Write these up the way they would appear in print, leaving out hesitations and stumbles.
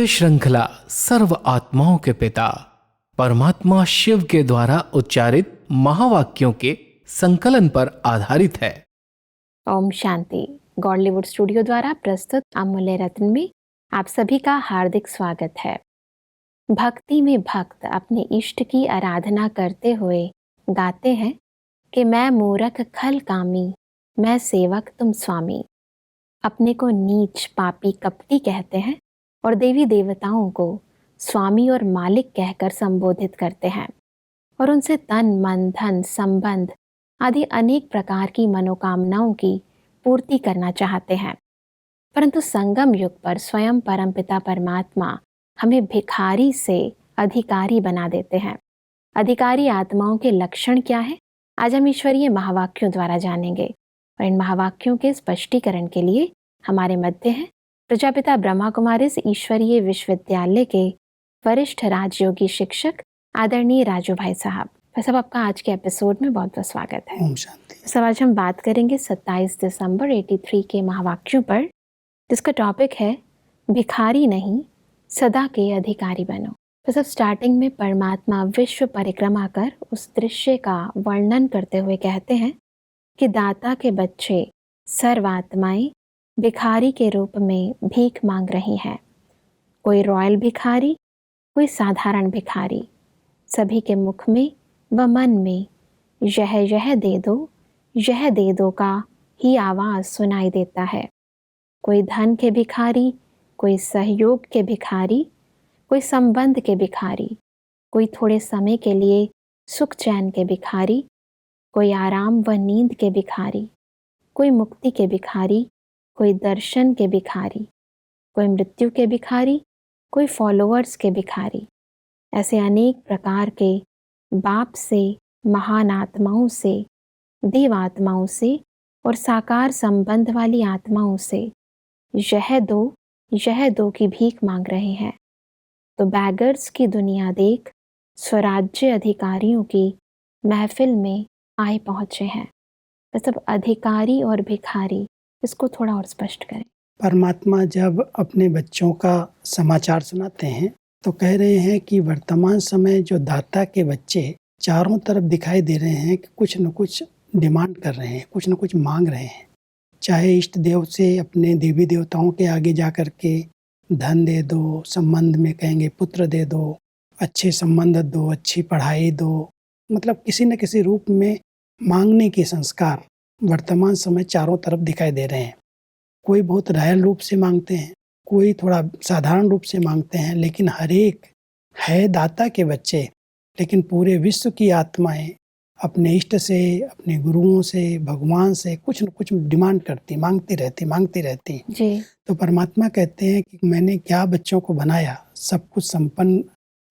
श्रृंखला सर्व आत्माओं के पिता परमात्मा शिव के द्वारा उच्चारित महावाक्यों के संकलन पर आधारित है। ओम शांति। गॉडलीवुड स्टूडियो द्वारा प्रस्तुत अमूल्य रत्न में आप सभी का हार्दिक स्वागत है। भक्ति में भक्त अपने इष्ट की आराधना करते हुए गाते हैं कि मैं मूरख खल कामी, मैं सेवक तुम स्वामी। अपने को नीच पापी कपटी कहते हैं और देवी देवताओं को स्वामी और मालिक कहकर संबोधित करते हैं और उनसे तन मन धन संबंध आदि अनेक प्रकार की मनोकामनाओं की पूर्ति करना चाहते हैं। परंतु संगम युग पर स्वयं परमपिता परमात्मा हमें भिखारी से अधिकारी बना देते हैं। अधिकारी आत्माओं के लक्षण क्या है, आज हम ईश्वरीय महावाक्यों द्वारा जानेंगे और इन महावाक्यों के स्पष्टीकरण के लिए हमारे मध्य हैं प्रजापिता ब्रह्मा कुमारी ईश्वरीय विश्वविद्यालय के वरिष्ठ राजयोगी शिक्षक आदरणीय राजू भाई साहब। सब आपका आज के एपिसोड में बहुत बहुत स्वागत है। ओम शांति। सब आज हम बात करेंगे 27 दिसंबर 83 के महावाक्यों पर, जिसका टॉपिक है भिखारी नहीं सदा के अधिकारी बनो। तो सब स्टार्टिंग में परमात्मा विश्व परिक्रमा कर उस दृश्य का वर्णन करते हुए कहते हैं कि दाता के बच्चे सर्वात्माएं भिखारी के रूप में भीख मांग रही हैं। कोई रॉयल भिखारी, कोई साधारण भिखारी, सभी के मुख में व मन में यह दे दो का ही आवाज़ सुनाई देता है। कोई धन के भिखारी, कोई सहयोग के भिखारी, कोई संबंध के भिखारी, कोई थोड़े समय के लिए सुख चैन के भिखारी, कोई आराम व नींद के भिखारी, कोई मुक्ति के भिखारी, कोई दर्शन के भिखारी, कोई मृत्यु के भिखारी, कोई फॉलोअर्स के भिखारी। ऐसे अनेक प्रकार के बाप से, महान आत्माओं से, देव आत्माओं से और साकार संबंध वाली आत्माओं से यह दो की भीख मांग रहे हैं। तो बैगर्स की दुनिया देख स्वराज्य अधिकारियों की महफिल में आए पहुँचे हैं। मतलब अधिकारी और भिखारी, इसको थोड़ा और स्पष्ट करें। परमात्मा जब अपने बच्चों का समाचार सुनाते हैं तो कह रहे हैं कि वर्तमान समय जो दाता के बच्चे चारों तरफ दिखाई दे रहे हैं कि कुछ न कुछ डिमांड कर रहे हैं, कुछ न कुछ मांग रहे हैं। चाहे इष्ट देव से अपने देवी देवताओं के आगे जा कर के धन दे दो, संबंध में कहेंगे पुत्र दे दो, अच्छे संबंध दो, अच्छी पढ़ाई दो, मतलब किसी न किसी रूप में मांगने के संस्कार वर्तमान समय चारों तरफ दिखाई दे रहे हैं। कोई बहुत रॉयल रूप से मांगते हैं, कोई थोड़ा साधारण रूप से मांगते हैं, लेकिन हर एक है दाता के बच्चे। लेकिन पूरे विश्व की आत्माएं अपने इष्ट से, अपने गुरुओं से, भगवान से कुछ न कुछ डिमांड करती, मांगती रहती जी। तो परमात्मा कहते हैं कि मैंने क्या बच्चों को बनाया, सब कुछ संपन्न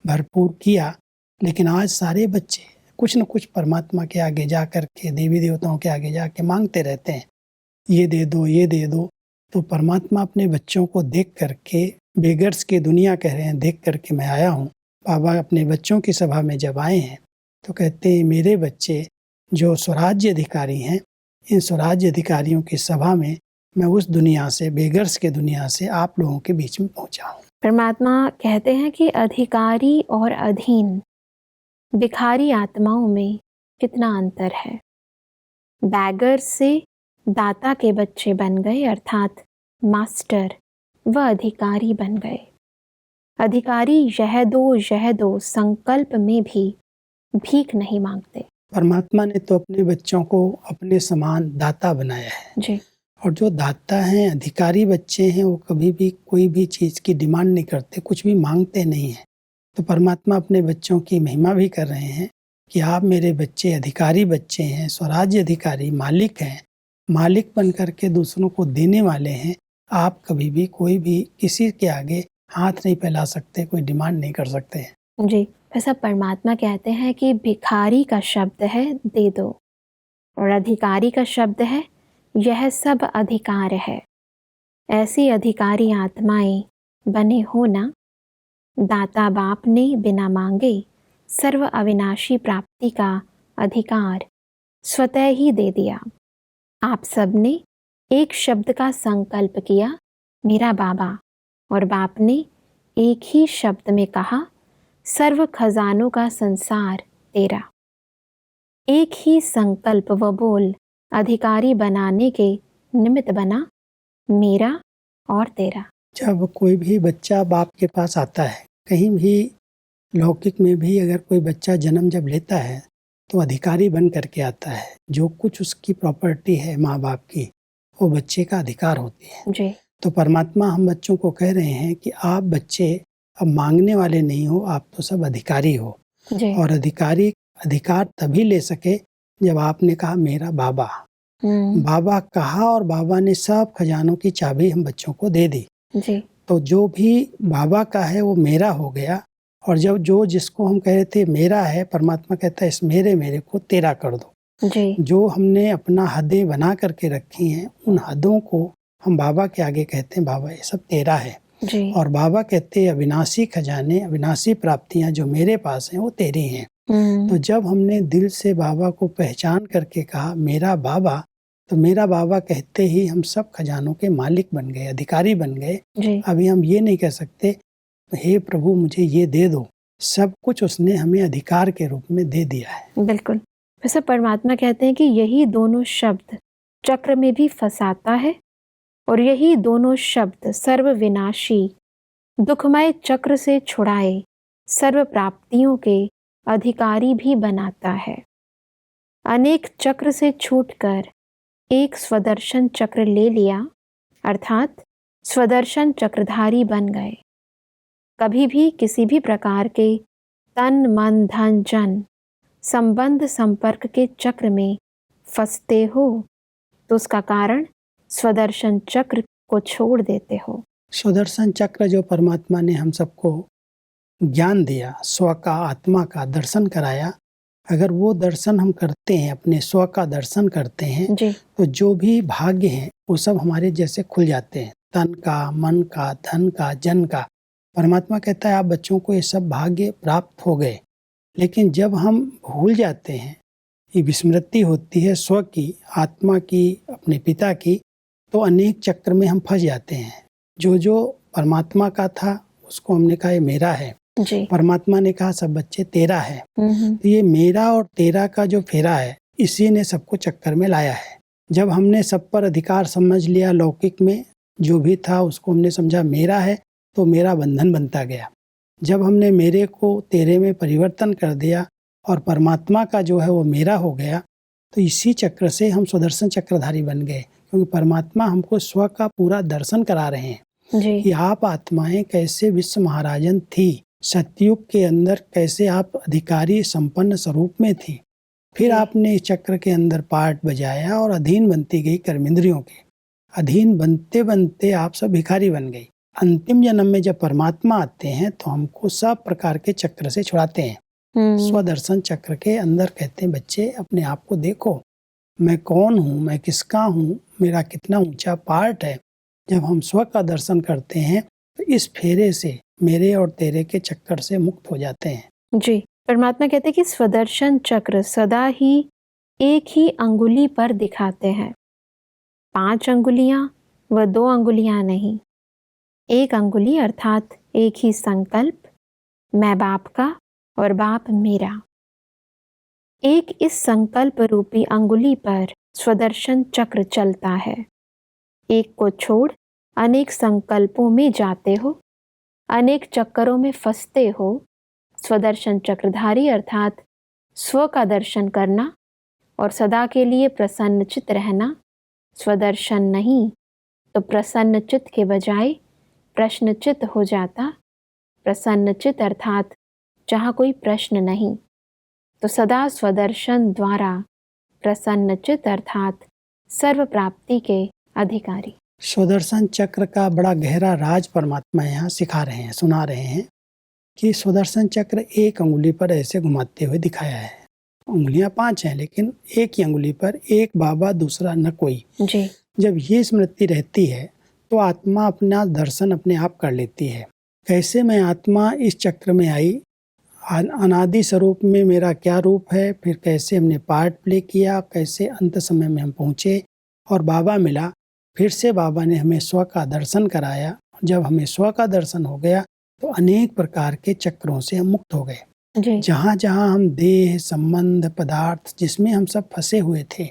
भरपूर किया, लेकिन आज सारे बच्चे कुछ न कुछ परमात्मा के आगे जा कर के, देवी देवताओं के आगे जाके मांगते रहते हैं, ये दे दो। तो परमात्मा अपने बच्चों को देख करके, बेगर्स की दुनिया कह रहे हैं, देख करके मैं आया हूँ। बाबा अपने बच्चों की सभा में जब आए हैं तो कहते हैं मेरे बच्चे जो स्वराज्य अधिकारी हैं, इन स्वराज्य अधिकारियों की सभा में मैं उस दुनिया से, बेगर्स के दुनिया से आप लोगों के बीच में पहुँचा हूँ। परमात्मा कहते हैं कि अधिकारी और अधीन भिखारी आत्माओं में कितना अंतर है। बैगर से दाता के बच्चे बन गए, अर्थात मास्टर व अधिकारी बन गए। अधिकारी यह दो संकल्प में भी भीख नहीं मांगते। परमात्मा ने तो अपने बच्चों को अपने समान दाता बनाया है जी। और जो दाता हैं, अधिकारी बच्चे हैं, वो कभी भी कोई भी चीज़ की डिमांड नहीं करते, कुछ भी मांगते नहीं हैं। तो परमात्मा अपने बच्चों की महिमा भी कर रहे हैं कि आप मेरे बच्चे अधिकारी बच्चे हैं, स्वराज्य अधिकारी, मालिक हैं, मालिक बन करके दूसरों को देने वाले हैं। आप कभी भी कोई भी किसी के आगे हाथ नहीं फैला सकते, कोई डिमांड नहीं कर सकते हैं। जी। वैसा परमात्मा कहते हैं कि भिखारी का शब्द है दे दो और अधिकारी का शब्द है यह सब अधिकार है। ऐसी अधिकारी आत्माएं बने हो ना। दाता बाप ने बिना मांगे सर्व अविनाशी प्राप्ति का अधिकार स्वतः ही दे दिया। आप सब ने एक शब्द का संकल्प किया, मेरा बाबा, और बाप ने एक ही शब्द में कहा, सर्व खजानों का संसार तेरा। एक ही संकल्प व बोल अधिकारी बनाने के निमित्त बना, मेरा और तेरा। जब कोई भी बच्चा बाप के पास आता है, कहीं भी लौकिक में भी अगर कोई बच्चा जन्म जब लेता है तो अधिकारी बन करके आता है। जो कुछ उसकी प्रॉपर्टी है माँ बाप की, वो बच्चे का अधिकार होती है। जी तो परमात्मा हम बच्चों को कह रहे हैं कि आप बच्चे अब मांगने वाले नहीं हो, आप तो सब अधिकारी हो। जी और अधिकार तभी ले सके जब आपने कहा मेरा बाबा। बाबा कहा और बाबा ने सब खजानों की चाबी हम बच्चों को दे दी। जी तो जो भी बाबा का है वो मेरा हो गया। और जब जो जिसको हम कह रहे थे मेरा है, परमात्मा कहता है इस मेरे को तेरा कर दो। जी जो हमने अपना हदें बना करके रखी हैं, उन हदों को हम बाबा के आगे कहते हैं बाबा ये सब तेरा है। जी और बाबा कहते हैं अविनाशी खजाने, अविनाशी प्राप्तियां जो मेरे पास हैं वो तेरी हैं। तो जब हमने दिल से बाबा को पहचान करके कहा मेरा बाबा, तो मेरा बाबा कहते ही हम सब खजानों के मालिक बन गए, अधिकारी बन गए। जी अभी हम ये नहीं कह सकते हे प्रभु मुझे ये दे दो, सब कुछ उसने हमें अधिकार के रूप में दे दिया है। बिल्कुल। वैसे परमात्मा कहते हैं कि यही दोनों शब्द चक्र में भी फंसाता है और यही दोनों शब्द सर्व विनाशी दुखमय चक्र से छुड़ाए सर्व प्राप्तियों के अधिकारी भी बनाता है। अनेक चक्र से छूटकर एक स्वदर्शन चक्र ले लिया, अर्थात स्वदर्शन चक्रधारी बन गए। कभी भी किसी भी प्रकार के तन मन धन जन संबंध संपर्क के चक्र में फंसते हो तो उसका कारण स्वदर्शन चक्र को छोड़ देते हो। सुदर्शन चक्र जो परमात्मा ने हम सबको ज्ञान दिया, स्व का आत्मा का दर्शन कराया, अगर वो दर्शन हम करते हैं, अपने स्व का दर्शन करते हैं, जी तो जो भी भाग्य हैं वो सब हमारे जैसे खुल जाते हैं। तन का, मन का, धन का, जन का। परमात्मा कहता है आप बच्चों को ये सब भाग्य प्राप्त हो गए। लेकिन जब हम भूल जाते हैं, ये विस्मृति होती है स्व की, आत्मा की, अपने पिता की, तो अनेक चक्र में हम फंस जाते हैं। जो परमात्मा का था उसको हमने कहा ये मेरा है, जी परमात्मा ने कहा सब बच्चे तेरा है। हम्म तो ये मेरा और तेरा का जो फेरा है, इसी ने सबको चक्कर में लाया है। जब हमने सब पर अधिकार समझ लिया, लौकिक में जो भी था उसको हमने समझा मेरा है, तो मेरा बंधन बनता गया। जब हमने मेरे को तेरे में परिवर्तन कर दिया और परमात्मा का जो है वो मेरा हो गया, तो इसी चक्र से हम स्वदर्शन चक्रधारी बन गए। क्योंकि परमात्मा हमको स्व का पूरा दर्शन करा रहे हैं जी कि आप आत्माएं कैसे विश्व महाराजन थी, सतयुग के अंदर कैसे आप अधिकारी संपन्न स्वरूप में थी। फिर आपने इस चक्र के अंदर पार्ट बजाया और अधीन बनती गई कर्मेंद्रियों के। अधीन बनते बनते आप सब भिखारी बन गई। अंतिम जन्म में जब परमात्मा आते हैं तो हमको सब प्रकार के चक्र से छुड़ाते हैं। स्वदर्शन चक्र के अंदर कहते हैं बच्चे अपने आप को देखो, मैं कौन हूँ, मैं किसका हूँ, मेरा कितना ऊंचा पार्ट है। जब हम स्व का दर्शन करते हैं तो इस फेरे से, मेरे और तेरे के चक्कर से मुक्त हो जाते हैं। जी परमात्मा कहते हैं कि स्वदर्शन चक्र सदा ही एक ही अंगुली पर दिखाते हैं, 5 अंगुलियां व 2 अंगुलियां नहीं। एक अंगुली अर्थात एक ही संकल्प, मैं बाप का और बाप मेरा। एक इस संकल्प रूपी अंगुली पर स्वदर्शन चक्र चलता है। एक को छोड़ अनेक संकल्पों में जाते हो, अनेक चक्करों में फंसते हो। स्वदर्शन चक्रधारी अर्थात स्व का दर्शन करना और सदा के लिए प्रसन्नचित रहना। स्वदर्शन नहीं तो प्रसन्नचित के बजाय प्रश्नचित हो जाता। प्रसन्नचित अर्थात जहाँ कोई प्रश्न नहीं, तो सदा स्वदर्शन द्वारा प्रसन्नचित अर्थात सर्व प्राप्ति के अधिकारी। स्वदर्शन चक्र का बड़ा गहरा राज परमात्मा यहाँ सिखा रहे हैं, सुना रहे हैं कि स्वदर्शन चक्र एक अंगुली पर ऐसे घुमाते हुए दिखाया है। उंगलियां 5 हैं लेकिन एक ही अंगुली पर एक बाबा, दूसरा न कोई। जी जब ये स्मृति रहती है तो आत्मा अपना दर्शन अपने आप कर लेती है। कैसे मैं आत्मा इस चक्र में आई, अनादि स्वरूप में मेरा क्या रूप है, फिर कैसे हमने पार्ट प्ले किया, कैसे अंत समय में हम पहुँचे और बाबा मिला। फिर से बाबा ने हमें स्व का दर्शन कराया। जब हमें स्व का दर्शन हो गया तो अनेक प्रकार के चक्रों से हम मुक्त हो गए। जी। जहाँ जहाँ हम देह, संबंध, पदार्थ जिसमें हम सब फंसे हुए थे,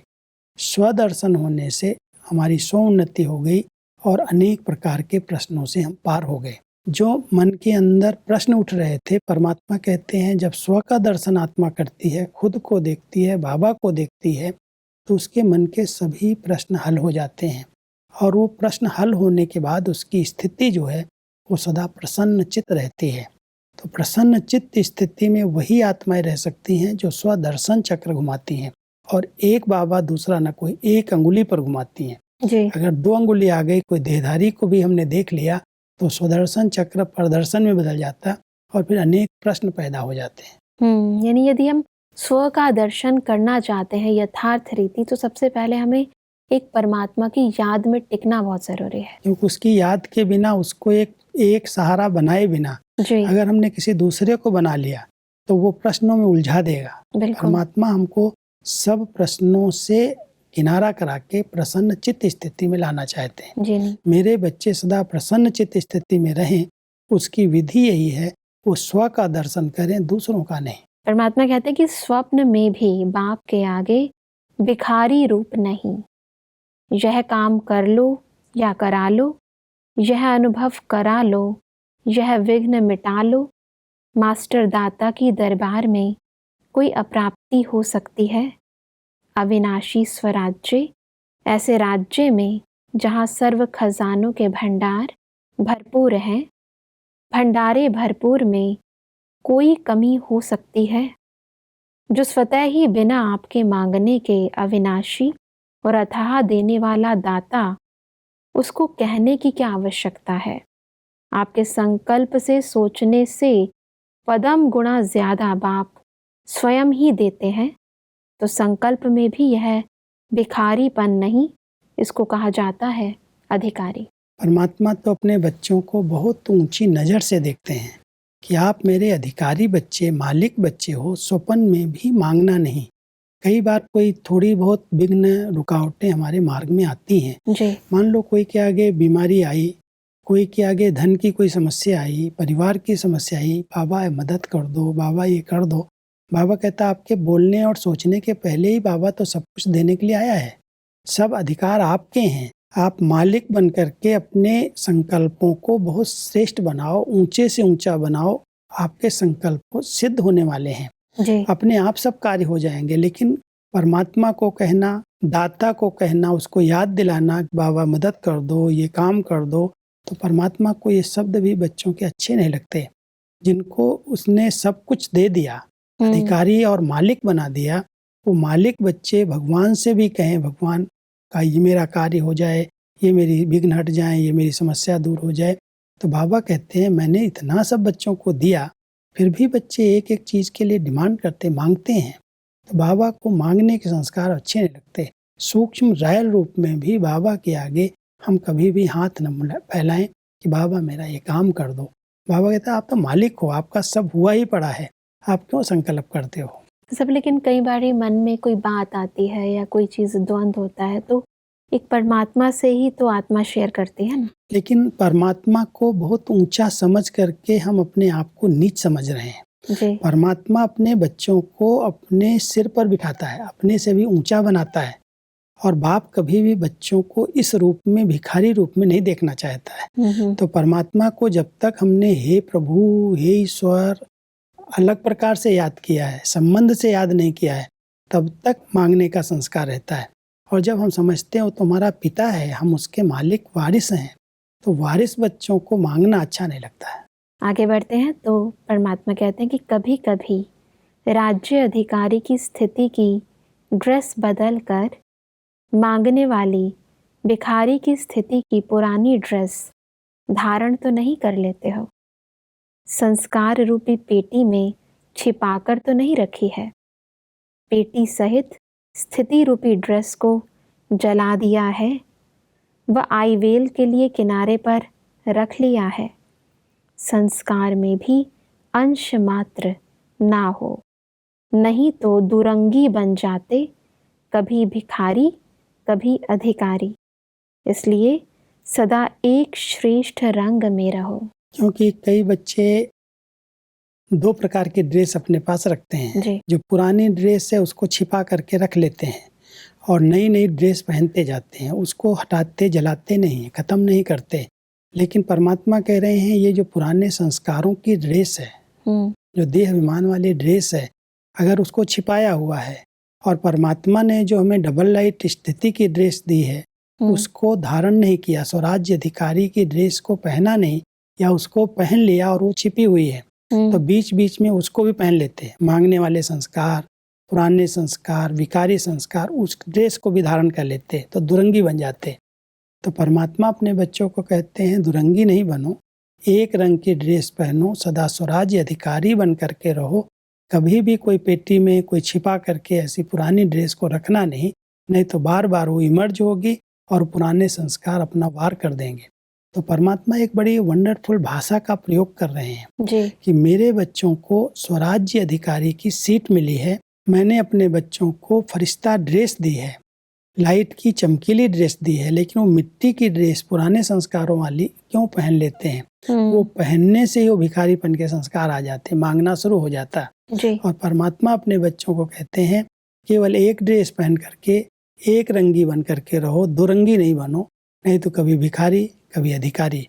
स्वदर्शन होने से हमारी स्वोन्नति हो गई और अनेक प्रकार के प्रश्नों से हम पार हो गए। जो मन के अंदर प्रश्न उठ रहे थे, परमात्मा कहते हैं जब स्व का दर्शन आत्मा करती है, खुद को देखती है, बाबा को देखती है, तो उसके मन के सभी प्रश्न हल हो जाते हैं। और वो प्रश्न हल होने के बाद उसकी स्थिति जो है वो सदा प्रसन्न चित्त रहती है। तो प्रसन्न चित्त स्थिति में वही आत्माएं रह सकती हैं जो स्वदर्शन चक्र घुमाती हैं, और एक बाबा दूसरा न कोई, एक अंगुली पर घुमाती हैं। जी। अगर 2 अंगुली आ गई, कोई देहधारी को भी हमने देख लिया, तो स्वदर्शन चक्र प्रदर्शन में बदल जाता और फिर अनेक प्रश्न पैदा हो जाते हैं। यानी यदि हम स्व का दर्शन करना चाहते हैं यथार्थ रीति, तो सबसे पहले हमें एक परमात्मा की याद में टिकना बहुत जरूरी है। क्योंकि उसकी याद के बिना, उसको एक सहारा बनाए बिना जी। अगर हमने किसी दूसरे को बना लिया तो वो प्रश्नों में उलझा देगा। बिल्कुल। परमात्मा हमको सब प्रश्नों से किनारा करा के प्रसन्न चित्त स्थिति में लाना चाहते हैं। जी नहीं। मेरे बच्चे सदा प्रसन्न चित्त स्थिति में रहें, उसकी विधि यही है, वो स्व का दर्शन करें, दूसरों का नहीं। परमात्मा कहते हैं कि स्वप्न में भी बाप के आगे भिखारी रूप नहीं। यह काम कर लो या करा लो, यह अनुभव करा लो, यह विघ्न मिटा लो। मास्टर दाता की दरबार में कोई अप्राप्ति हो सकती है। अविनाशी स्वराज्य, ऐसे राज्य में जहाँ सर्व खजानों के भंडार भरपूर हैं, भंडारे भरपूर में कोई कमी हो सकती है। जो स्वतः ही बिना आपके मांगने के अविनाशी और अथाह देने वाला दाता, उसको कहने की क्या आवश्यकता है। आपके संकल्प से, सोचने से पदम गुणा ज्यादा बाप स्वयं ही देते हैं। तो संकल्प में भी यह भिखारीपन नहीं, इसको कहा जाता है अधिकारी। परमात्मा तो अपने बच्चों को बहुत ऊंची नज़र से देखते हैं कि आप मेरे अधिकारी बच्चे, मालिक बच्चे हो, स्वप्न में भी मांगना नहीं। कई बार कोई थोड़ी बहुत विघ्न, रुकावटें हमारे मार्ग में आती हैं। जी। मान लो कोई के आगे बीमारी आई, कोई के आगे धन की कोई समस्या आई, परिवार की समस्या आई, बाबा मदद कर दो, बाबा ये कर दो। बाबा कहता आपके बोलने और सोचने के पहले ही बाबा तो सब कुछ देने के लिए आया है। सब अधिकार आपके हैं। आप मालिक बन करके अपने संकल्पों को बहुत श्रेष्ठ बनाओ, ऊंचे से ऊंचा बनाओ। आपके संकल्प सिद्ध होने वाले हैं। जी। अपने आप सब कार्य हो जाएंगे। लेकिन परमात्मा को कहना, दाता को कहना, उसको याद दिलाना बाबा मदद कर दो, ये काम कर दो, तो परमात्मा को ये शब्द भी बच्चों के अच्छे नहीं लगते। जिनको उसने सब कुछ दे दिया, अधिकारी और मालिक बना दिया, वो मालिक बच्चे भगवान से भी कहें भगवान का ये मेरा कार्य हो जाए, ये मेरी विघ्न हट जाए, ये मेरी समस्या दूर हो जाए। तो बाबा कहते हैं मैंने इतना सब बच्चों को दिया, फिर भी बच्चे एक एक चीज़ के लिए डिमांड करते, मांगते हैं। तो बाबा को मांगने के संस्कार अच्छे नहीं लगते। सूक्ष्म रायल रूप में भी बाबा के आगे हम कभी भी हाथ न फैलाएं कि बाबा मेरा ये काम कर दो। बाबा कहता है आप तो मालिक हो, आपका सब हुआ ही पड़ा है, आप क्यों संकल्प करते हो। सब लेकिन कई बार मन में कोई बात आती है या कोई चीज़ द्वंद्व होता है, तो एक परमात्मा से ही तो आत्मा शेयर करती है ना। लेकिन परमात्मा को बहुत ऊंचा समझ करके हम अपने आप को नीच समझ रहे हैं। जी। परमात्मा अपने बच्चों को अपने सिर पर बिठाता है, अपने से भी ऊंचा बनाता है। और बाप कभी भी बच्चों को इस रूप में, भिखारी रूप में नहीं देखना चाहता है। तो परमात्मा को जब तक हमने हे प्रभु, हे ईश्वर अलग प्रकार से याद किया है, संबंध से याद नहीं किया है, तब तक मांगने का संस्कार रहता है। और जब हम समझते हैं वो तुम्हारा पिता है, हम उसके मालिक वारिस हैं, तो वारिस बच्चों को मांगना अच्छा नहीं लगता है। आगे बढ़ते हैं तो परमात्मा कहते हैं कि कभी कभी राज्य अधिकारी की स्थिति की ड्रेस बदल कर मांगने वाली भिखारी की स्थिति की पुरानी ड्रेस धारण तो नहीं कर लेते हो। संस्कार रूपी पेटी में छिपाकर तो नहीं रखी है। पेटी सहित स्थिति रूपी ड्रेस को जला दिया है व आईवेल के लिए किनारे पर रख लिया है। संस्कार में भी अंश मात्र ना हो, नहीं तो दुरंगी बन जाते, कभी भिखारी कभी अधिकारी। इसलिए सदा एक श्रेष्ठ रंग में रहो। क्योंकि कई बच्चे दो प्रकार के ड्रेस अपने पास रखते हैं। जी। जो पुरानी ड्रेस है उसको छिपा करके रख लेते हैं और नई नई ड्रेस पहनते जाते हैं, उसको हटाते जलाते नहीं हैं, ख़त्म नहीं करते। लेकिन परमात्मा कह रहे हैं ये जो पुराने संस्कारों की ड्रेस है, जो देह अभिमान वाली ड्रेस है, अगर उसको छिपाया हुआ है और परमात्मा ने जो हमें डबल लाइट स्थिति की ड्रेस दी है उसको धारण नहीं किया, स्वराज्य अधिकारी की ड्रेस को पहना नहीं या उसको पहन लिया और वो छिपी हुई है, तो बीच बीच में उसको भी पहन लेते हैं। मांगने वाले संस्कार, पुराने संस्कार, विकारी संस्कार, उस ड्रेस को भी धारण कर लेते तो दुरंगी बन जाते। तो परमात्मा अपने बच्चों को कहते हैं दुरंगी नहीं बनो, एक रंग की ड्रेस पहनो, सदा स्वराज्य अधिकारी बन करके रहो। कभी भी कोई पेटी में कोई छिपा करके ऐसी पुरानी ड्रेस को रखना नहीं तो बार बार वो इमर्ज होगी और पुराने संस्कार अपना वार कर देंगे। तो परमात्मा एक बड़ी वंडरफुल भाषा का प्रयोग कर रहे हैं जी। कि मेरे बच्चों को स्वराज्य अधिकारी की सीट मिली है, मैंने अपने बच्चों को फरिश्ता ड्रेस दी है, लाइट की चमकीली ड्रेस दी है, लेकिन वो मिट्टी की ड्रेस पुराने संस्कारों वाली क्यों पहन लेते हैं? वो पहनने से ही वो भिखारीपन के संस्कार आ जाते, मांगना शुरू हो जाता। जी। और परमात्मा अपने बच्चों को कहते हैं केवल एक ड्रेस पहन करके एक रंगी बन करके रहो, दुरंगी नहीं बनो, नहीं तो कभी भिखारी कभी अधिकारी।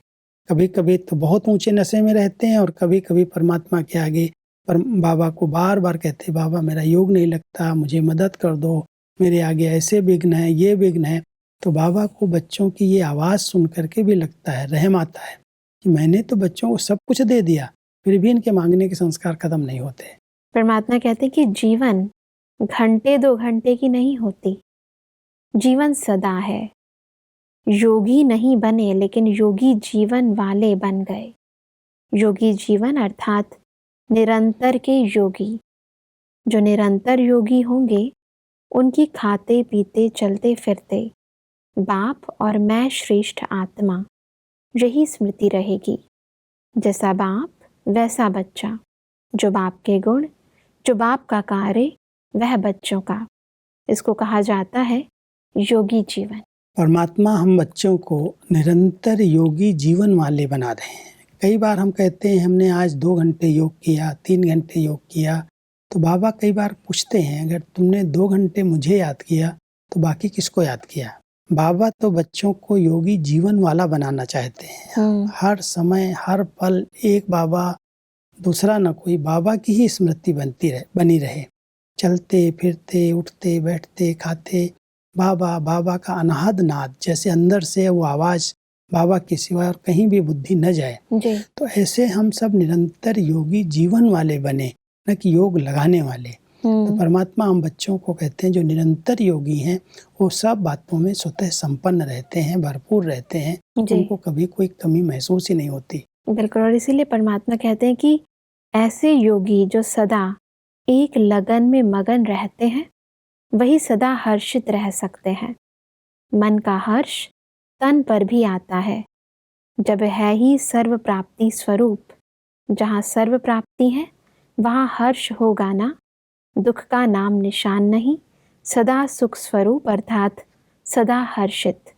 कभी कभी तो बहुत ऊंचे नशे में रहते हैं और कभी कभी परमात्मा के आगे पर बाबा को बार बार कहते, बाबा मेरा योग नहीं लगता, मुझे मदद कर दो, मेरे आगे ऐसे विघ्न है, ये विघ्न है। तो बाबा को बच्चों की ये आवाज़ सुन करके भी लगता है, रहम आता है कि मैंने तो बच्चों को सब कुछ दे दिया, फिर भी इनके मांगने के संस्कार खत्म नहीं होते। परमात्मा कहते हैं कि जीवन घंटे 2 घंटे की नहीं होती, जीवन सदा है। योगी नहीं बने लेकिन योगी जीवन वाले बन गए। योगी जीवन अर्थात निरंतर के योगी। जो निरंतर योगी होंगे उनकी खाते पीते चलते फिरते बाप और मैं श्रेष्ठ आत्मा यही स्मृति रहेगी। जैसा बाप वैसा बच्चा, जो बाप के गुण, जो बाप का कार्य वह बच्चों का। इसको कहा जाता है योगी जीवन। परमात्मा हम बच्चों को निरंतर योगी जीवन वाले बना रहे हैं। कई बार हम कहते हैं हमने आज 2 घंटे योग किया, 3 घंटे योग किया, तो बाबा कई बार पूछते हैं अगर तुमने 2 घंटे मुझे याद किया तो बाकी किसको याद किया? बाबा तो बच्चों को योगी जीवन वाला बनाना चाहते हैं। हर समय हर पल एक बाबा, दूसरा न कोई, बाबा की ही स्मृति बनी रहे। चलते फिरते उठते बैठते खाते बाबा, बाबा का अनाहद नाद, जैसे अंदर से वो आवाज़ बाबा के सिवा और कहीं भी बुद्धि न जाए। जी। तो ऐसे हम सब निरंतर योगी जीवन वाले बने, न कि योग लगाने वाले। तो परमात्मा हम बच्चों को कहते हैं जो निरंतर योगी हैं वो सब बातों में स्वतः संपन्न रहते हैं, भरपूर रहते हैं, उनको कभी कोई कमी महसूस ही नहीं होती। बिल्कुल। और इसीलिए परमात्मा कहते हैं कि ऐसे योगी जो सदा एक लगन में मगन रहते हैं वही सदा हर्षित रह सकते हैं। मन का हर्ष तन पर भी आता है जब है ही सर्व प्राप्ति स्वरूप। जहाँ सर्व प्राप्ति है वहाँ हर्ष होगा ना, दुख का नाम निशान नहीं, सदा सुख स्वरूप अर्थात सदा हर्षित।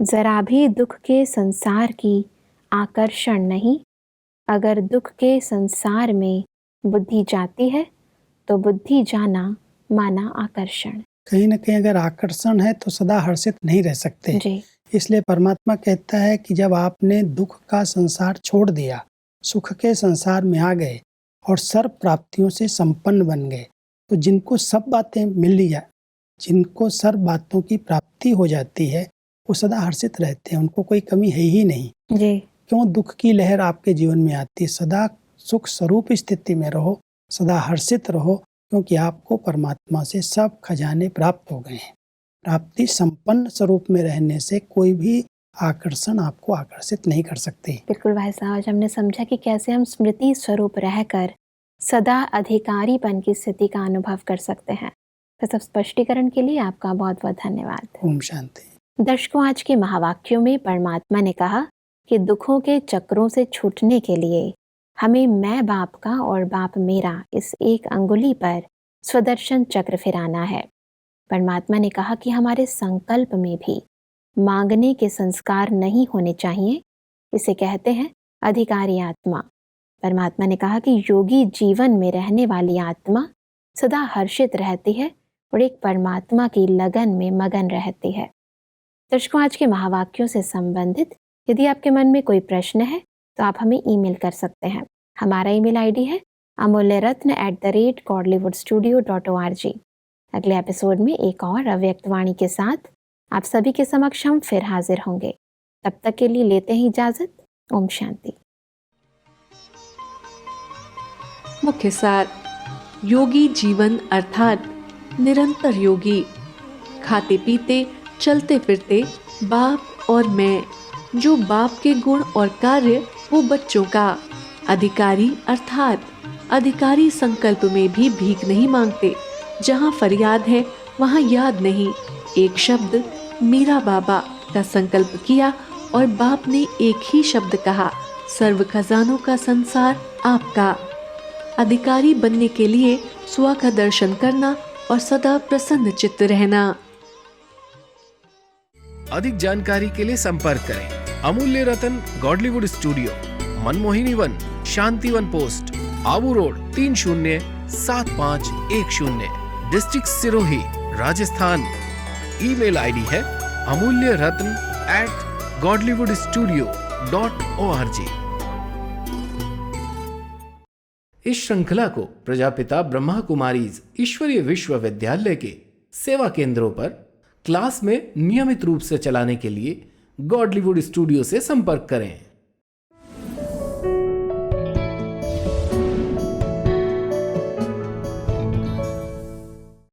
जरा भी दुख के संसार की आकर्षण नहीं। अगर दुख के संसार में बुद्धि जाती है तो बुद्धि जाना माना आकर्षण। कहीं न कहीं अगर आकर्षण है तो सदा हर्षित नहीं रह सकते। जी। इसलिए परमात्मा कहता है कि जब आपने दुख का संसार छोड़ दिया, सुख के संसार में आ गए और सर्व प्राप्तियों से संपन्न बन गए, तो जिनको सब बातें मिल लिया, जिनको सर्व बातों की प्राप्ति हो जाती है, वो सदा हर्षित रहते हैं, उनको कोई कमी है ही नहीं। जी। क्यों दुख की लहर आपके जीवन में आती है? सदा सुख स्वरूप स्थिति में रहो, सदा हर्षित रहो, क्योंकि आपको परमात्मा से सब खजाने प्राप्त हो गए हैं। प्राप्ति संपन्न स्वरूप में रहने से कोई भी आकर्षण आपको आकर्षित नहीं कर सकते। बिल्कुल भाई साहब, आज हमने समझा कि कैसे हम स्मृति स्वरूप रहकर सदा अधिकारीपन की स्थिति का अनुभव कर सकते हैं। तो सब स्पष्टीकरण के लिए आपका बहुत बहुत धन्यवाद। ओम शांति। दर्शकों, आज के महावाक्यों में परमात्मा ने कहा कि दुखों के चक्रों से छूटने के लिए हमें मैं बाप का और बाप मेरा इस एक अंगुली पर स्वदर्शन चक्र फिराना है। परमात्मा ने कहा कि हमारे संकल्प में भी मांगने के संस्कार नहीं होने चाहिए। इसे कहते हैं अधिकारी आत्मा। परमात्मा ने कहा कि योगी जीवन में रहने वाली आत्मा सदा हर्षित रहती है और एक परमात्मा की लगन में मगन रहती है। दर्शकों, आज के महावाक्यों से संबंधित यदि आपके मन में कोई प्रश्न है तो आप हमें ईमेल कर सकते हैं। हमारा ईमेल आईडी है amulyaratna@godlywoodstudio.org। अगले एपिसोड में एक और अव्यक्त वाणी के साथ आप सभी के समक्ष हम फिर हाजिर होंगे। तब तक के लिए लेते हैं इजाजत। ओम शांति। मुख्य सार। योगी जीवन अर्थात निरंतर योगी, खाते पीते चलते फिरते बाप और मैं, जो बाप के गुण और कार्य वो बच्चों का। अधिकारी अर्थात अधिकारी संकल्प में भी भीख नहीं मांगते, जहाँ फरियाद है वहाँ याद नहीं। एक शब्द मेरा बाबा का संकल्प किया और बाप ने एक ही शब्द कहा, सर्व खजानों का संसार आपका। अधिकारी बनने के लिए स्व का दर्शन करना और सदा प्रसन्न चित्त रहना। अधिक जानकारी के लिए संपर्क करें Amulya Ratan Godlywood studio, Manmohini Van, Shantivan post, Abu Road 307510, district Sirohi, Rajasthan. Email ID है amulyaratn@godlywoodstudio.org। इस श्रृंखला को प्रजापिता ब्रह्मा कुमारीज ईश्वरीय विश्वविद्यालय के सेवा केंद्रों पर क्लास में नियमित रूप से चलाने के लिए गॉडलीवुड स्टूडियो से संपर्क करें।